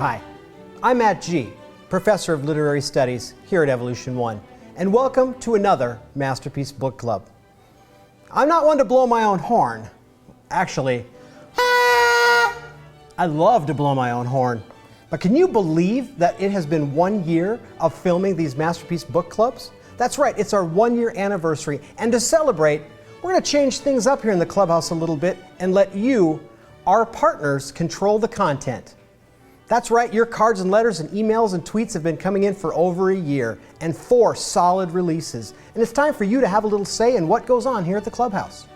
Hi, I'm Matt G., Professor of Literary Studies here at Evolution1, and welcome to another Masterpiece Book Club. I'm not one to blow my own horn. Actually, I love to blow my own horn. But can you believe that it has been 1 year of filming these Masterpiece Book Clubs? That's right, it's our 1-year anniversary, and to celebrate, we're going to change things up here in the clubhouse a little bit and let you, our partners, control the content. That's right, your cards and letters and emails and tweets have been coming in for over a year, and 4 solid releases. And it's time for you to have a little say in what goes on here at the clubhouse.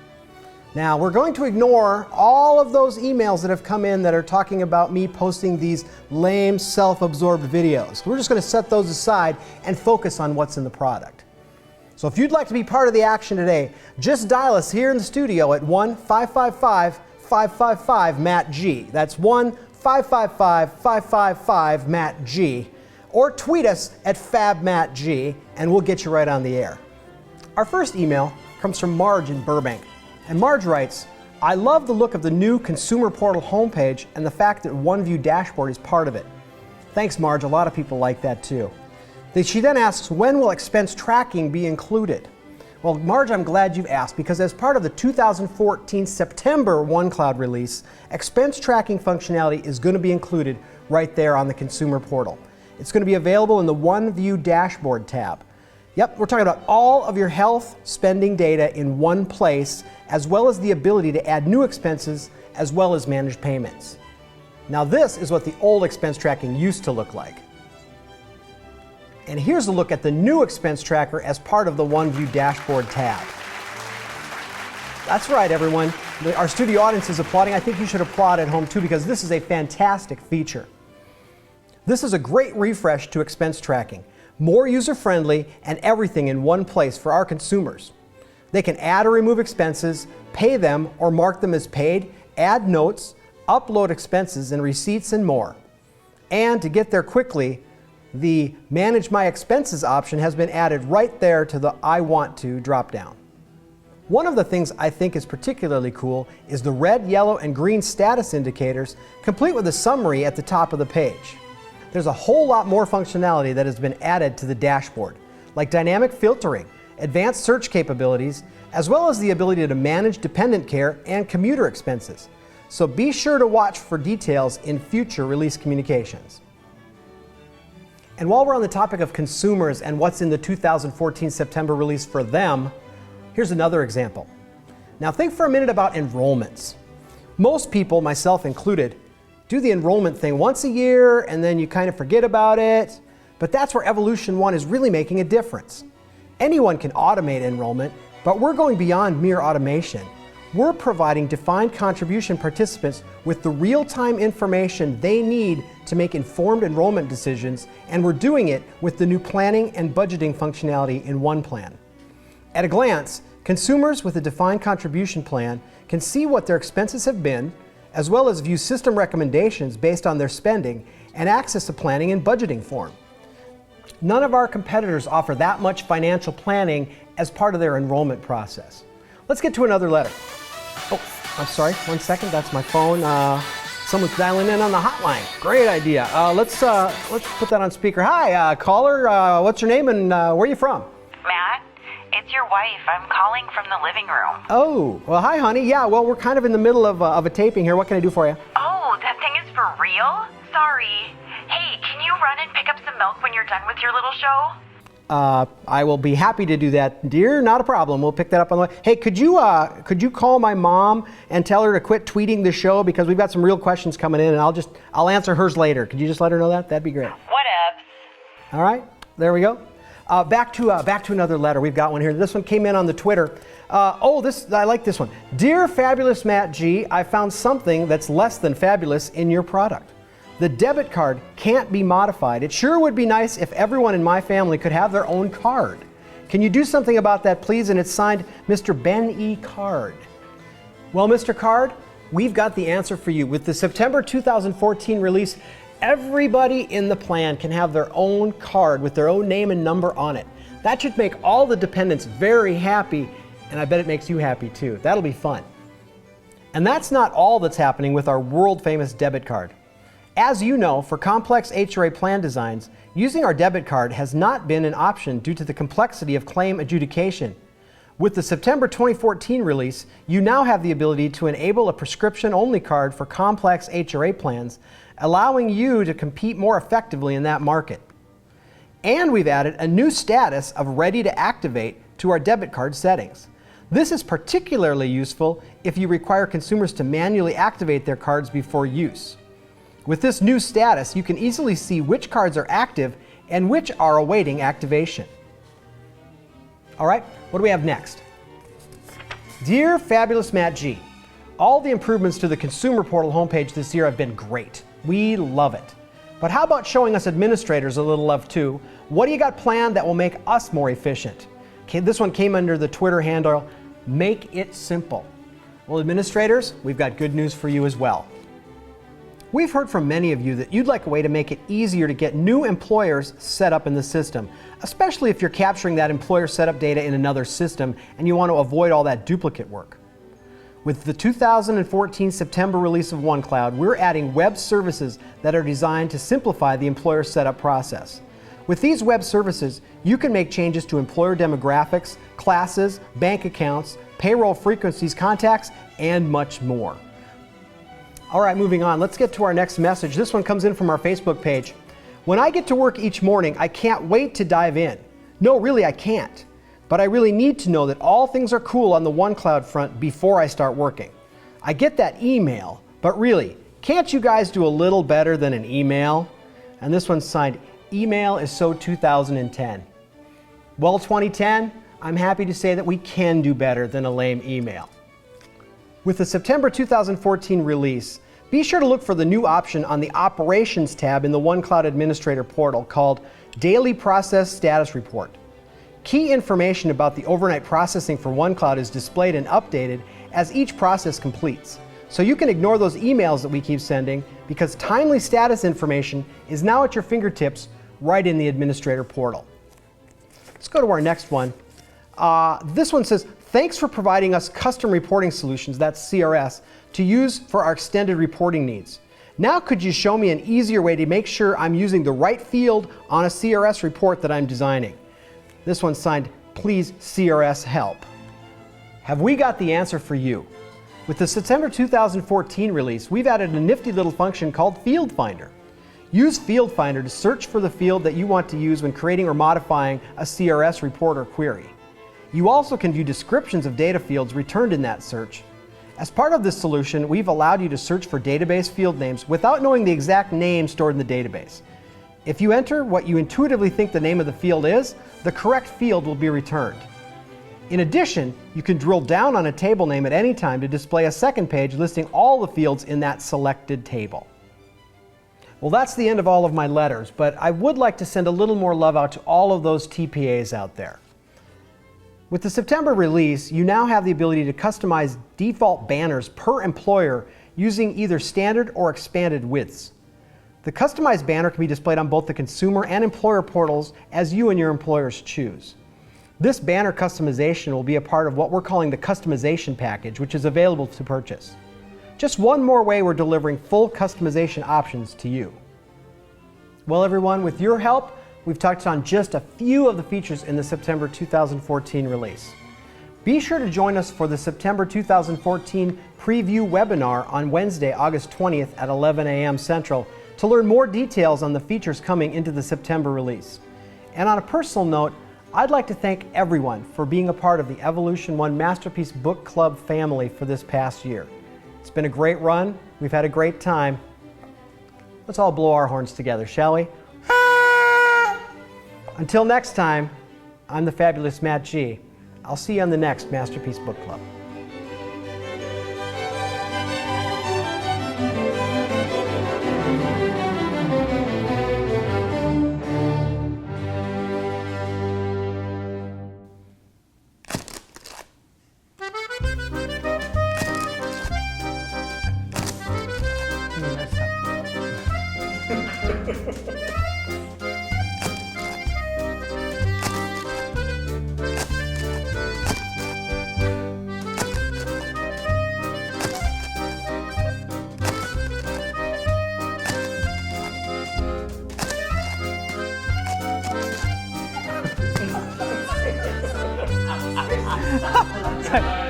Now, we're going to ignore all of those emails that have come in that are talking about me posting these lame, self-absorbed videos. We're just going to set those aside and focus on what's in the product. So if you'd like to be part of the action today, just dial us here in the studio at 1-555-555-MATT-G. That's 1-555-555-MATT-G. Or tweet us at FabMattG, and we'll get you right on the air. Our first email comes from Marge in Burbank. And Marge writes, I love the look of the new consumer portal homepage and the fact that OneView dashboard is part of it. Thanks, Marge. A lot of people like that too. She then asks, when will expense tracking be included? Well, Marge, I'm glad you've asked, because as part of the 2014 September OneCloud release, expense tracking functionality is going to be included right there on the consumer portal. It's going to be available in the OneView dashboard tab. Yep, we're talking about all of your health spending data in one place, as well as the ability to add new expenses, as well as manage payments. Now this is what the old expense tracking used to look like. And here's a look at the new expense tracker as part of the OneView dashboard tab. That's right, everyone. Our studio audience is applauding. I think you should applaud at home too, because this is a fantastic feature. This is a great refresh to expense tracking. More user-friendly and everything in one place for our consumers. They can add or remove expenses, pay them or mark them as paid, add notes, upload expenses and receipts, and more. And to get there quickly, the Manage My Expenses option has been added right there to the I Want To drop-down. One of the things I think is particularly cool is the red, yellow, and green status indicators, complete with a summary at the top of the page. There's a whole lot more functionality that has been added to the dashboard, like dynamic filtering, advanced search capabilities, as well as the ability to manage dependent care and commuter expenses. So be sure to watch for details in future release communications. And while we're on the topic of consumers and what's in the 2014 September release for them, here's another example. Now think for a minute about enrollments. Most people, myself included, do the enrollment thing once a year and then you kind of forget about it. But that's where Evolution1 is really making a difference. Anyone can automate enrollment, but we're going beyond mere automation. We're providing defined contribution participants with the real-time information they need to make informed enrollment decisions, and we're doing it with the new planning and budgeting functionality in OnePlan. At a glance, consumers with a defined contribution plan can see what their expenses have been, as well as view system recommendations based on their spending and access a planning and budgeting form. None of our competitors offer that much financial planning as part of their enrollment process. Let's get to another letter. Oh, I'm sorry, 1 second, that's my phone. Someone's dialing in on the hotline. Great idea. Let's put that on speaker. Hi, caller, what's your name and where are you from? Matt, it's your wife. I'm calling from the living room. Oh, well, hi, honey. Yeah, well, we're kind of in the middle of a taping here. What can I do for you? Oh, that thing is for real? Sorry. Hey, can you run and pick up some milk when you're done with your little show? I will be happy to do that, dear. Not a problem. We'll pick that up on the way. Hey, could you call my mom and tell her to quit tweeting the show, because we've got some real questions coming in, and I'll answer hers later. Could you just let her know that? That'd be great. Whatevs. All right, there we go. Back to another letter. We've got one here. This one came in on the Twitter. I like this one. Dear Fabulous Matt G, I found something that's less than fabulous in your product. The debit card can't be modified. It sure would be nice if everyone in my family could have their own card. Can you do something about that, please? And it's signed Mr. Ben E. Card. Well, Mr. Card, we've got the answer for you. With the September 2014 release, everybody in the plan can have their own card with their own name and number on it. That should make all the dependents very happy, and I bet it makes you happy too. That'll be fun. And that's not all that's happening with our world-famous debit card. As you know, for complex HRA plan designs, using our debit card has not been an option due to the complexity of claim adjudication. With the September 2014 release, you now have the ability to enable a prescription-only card for complex HRA plans, allowing you to compete more effectively in that market. And we've added a new status of ready to activate to our debit card settings. This is particularly useful if you require consumers to manually activate their cards before use. With this new status, you can easily see which cards are active and which are awaiting activation. All right, what do we have next? Dear Fabulous Matt G, all the improvements to the consumer portal homepage this year have been great. We love it. But how about showing us administrators a little love too? What do you got planned that will make us more efficient? Okay, this one came under the Twitter handle, Make It Simple. Well, administrators, we've got good news for you as well. We've heard from many of you that you'd like a way to make it easier to get new employers set up in the system, especially if you're capturing that employer setup data in another system and you want to avoid all that duplicate work. With the 2014 September release of OneCloud, we're adding web services that are designed to simplify the employer setup process. With these web services, you can make changes to employer demographics, classes, bank accounts, payroll frequencies, contacts, and much more. All right, moving on. Let's get to our next message. This one comes in from our Facebook page. When I get to work each morning, I can't wait to dive in. No, really, I can't. But I really need to know that all things are cool on the OneCloud front before I start working. I get that email, but really, can't you guys do a little better than an email? And this one's signed, Email is so 2010. Well, 2010, I'm happy to say that we can do better than a lame email. With the September 2014 release, be sure to look for the new option on the Operations tab in the OneCloud Administrator portal called Daily Process Status Report. Key information about the overnight processing for OneCloud is displayed and updated as each process completes. So you can ignore those emails that we keep sending because timely status information is now at your fingertips right in the Administrator portal. Let's go to our next one. This one says, thanks for providing us custom reporting solutions, that's CRS, to use for our extended reporting needs. Now could you show me an easier way to make sure I'm using the right field on a CRS report that I'm designing? This one's signed, Please CRS Help. Have we got the answer for you? With the September 2014 release, we've added a nifty little function called Field Finder. Use Field Finder to search for the field that you want to use when creating or modifying a CRS report or query. You also can view descriptions of data fields returned in that search. As part of this solution, we've allowed you to search for database field names without knowing the exact name stored in the database. If you enter what you intuitively think the name of the field is, the correct field will be returned. In addition, you can drill down on a table name at any time to display a second page listing all the fields in that selected table. Well, that's the end of all of my letters, but I would like to send a little more love out to all of those TPAs out there. With the September release, you now have the ability to customize default banners per employer using either standard or expanded widths. The customized banner can be displayed on both the consumer and employer portals as you and your employers choose. This banner customization will be a part of what we're calling the customization package, which is available to purchase. Just one more way we're delivering full customization options to you. Well, everyone, with your help, we've touched on just a few of the features in the September 2014 release. Be sure to join us for the September 2014 preview webinar on Wednesday, August 20th at 11 a.m. Central to learn more details on the features coming into the September release. And on a personal note, I'd like to thank everyone for being a part of the Evolution1 Masterpiece Book Club family for this past year. It's been a great run. We've had a great time. Let's all blow our horns together, shall we? Until next time, I'm the fabulous Matt G. I'll see you on the next Masterpiece Book Club. It's like,